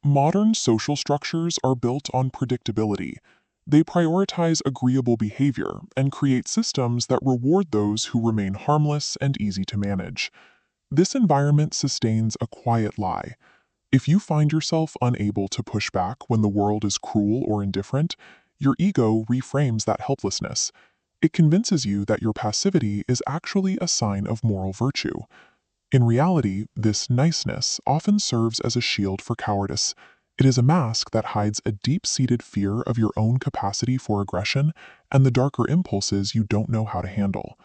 Modern social structures are built on predictability. They prioritize agreeable behavior and create systems that reward those who remain harmless and easy to manage. This environment sustains a quiet lie. If you find yourself unable to push back when the world is cruel or indifferent, your ego reframes that helplessness. It convinces you that your passivity is actually a sign of moral virtue. In reality, this niceness often serves as a shield for cowardice. It is a mask that hides a deep-seated fear of your own capacity for aggression and the darker impulses you don't know how to handle.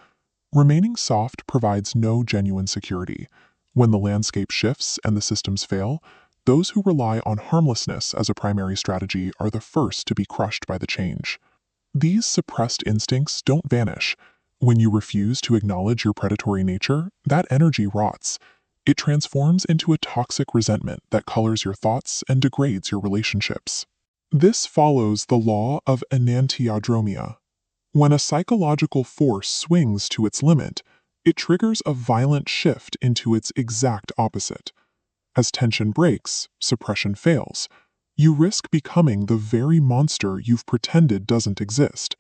Remaining soft provides no genuine security. When the landscape shifts and the systems fail, those who rely on harmlessness as a primary strategy are the first to be crushed by the change. These suppressed instincts don't vanish. When you refuse to acknowledge your predatory nature, that energy rots. It transforms into a toxic resentment that colors your thoughts and degrades your relationships. This follows the law of Enantiodromia. When a psychological force swings to its limit, it triggers a violent shift into its exact opposite. As tension breaks, suppression fails. You risk becoming the very monster you've pretended doesn't exist.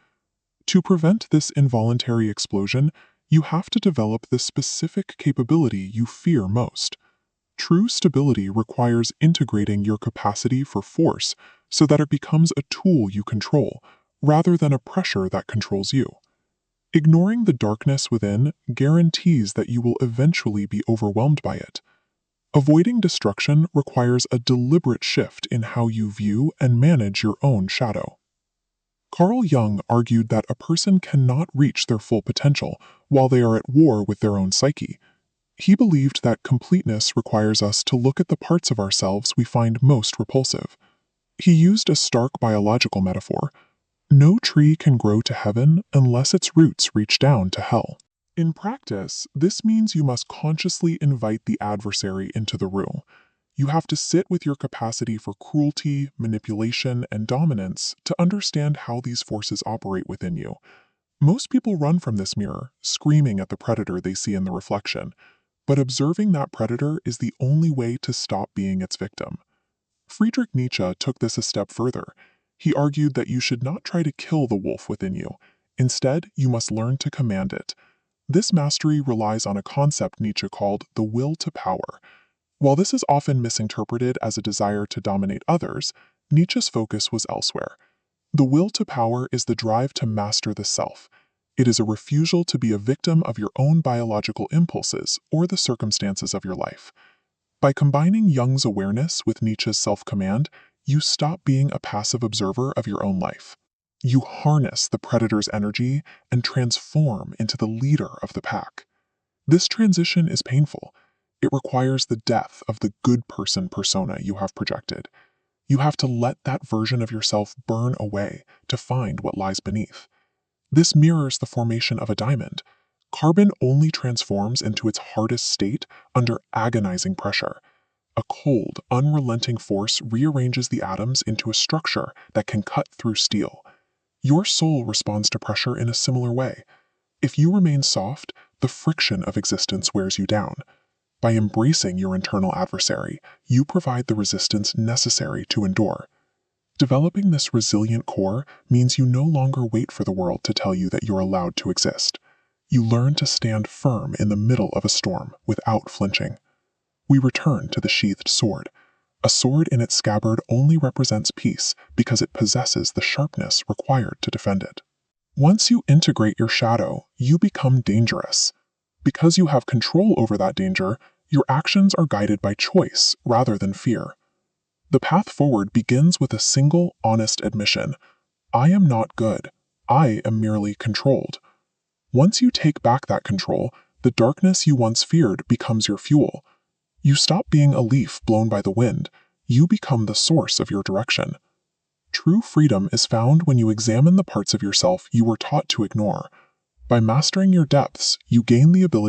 To prevent this involuntary explosion, you have to develop the specific capability you fear most. True stability requires integrating your capacity for force so that it becomes a tool you control, rather than a pressure that controls you. Ignoring the darkness within guarantees that you will eventually be overwhelmed by it. Avoiding destruction requires a deliberate shift in how you view and manage your own shadow. Carl Jung argued that a person cannot reach their full potential while they are at war with their own psyche. He believed that completeness requires us to look at the parts of ourselves we find most repulsive. He used a stark biological metaphor. No tree can grow to heaven unless its roots reach down to hell. In practice, this means you must consciously invite the adversary into the room. You have to sit with your capacity for cruelty, manipulation, and dominance to understand how these forces operate within you. Most people run from this mirror, screaming at the predator they see in the reflection, but observing that predator is the only way to stop being its victim. Friedrich Nietzsche took this a step further. He argued that you should not try to kill the wolf within you. Instead, you must learn to command it. This mastery relies on a concept Nietzsche called the will to power. While this is often misinterpreted as a desire to dominate others, Nietzsche's focus was elsewhere. The will to power is the drive to master the self. It is a refusal to be a victim of your own biological impulses or the circumstances of your life. By combining Jung's awareness with Nietzsche's self-command, you stop being a passive observer of your own life. You harness the predator's energy and transform into the leader of the pack. This transition is painful. It requires the death of the good person persona you have projected. You have to let that version of yourself burn away to find what lies beneath. This mirrors the formation of a diamond. Carbon only transforms into its hardest state under agonizing pressure. A cold, unrelenting force rearranges the atoms into a structure that can cut through steel. Your soul responds to pressure in a similar way. If you remain soft, the friction of existence wears you down. By embracing your internal adversary, you provide the resistance necessary to endure. Developing this resilient core means you no longer wait for the world to tell you that you're allowed to exist. You learn to stand firm in the middle of a storm without flinching. We return to the sheathed sword. A sword in its scabbard only represents peace because it possesses the sharpness required to defend it. Once you integrate your shadow, you become dangerous. Because you have control over that danger, your actions are guided by choice rather than fear. The path forward begins with a single, honest admission. I am not good. I am merely controlled. Once you take back that control, the darkness you once feared becomes your fuel. You stop being a leaf blown by the wind. You become the source of your direction. True freedom is found when you examine the parts of yourself you were taught to ignore. By mastering your depths, you gain the ability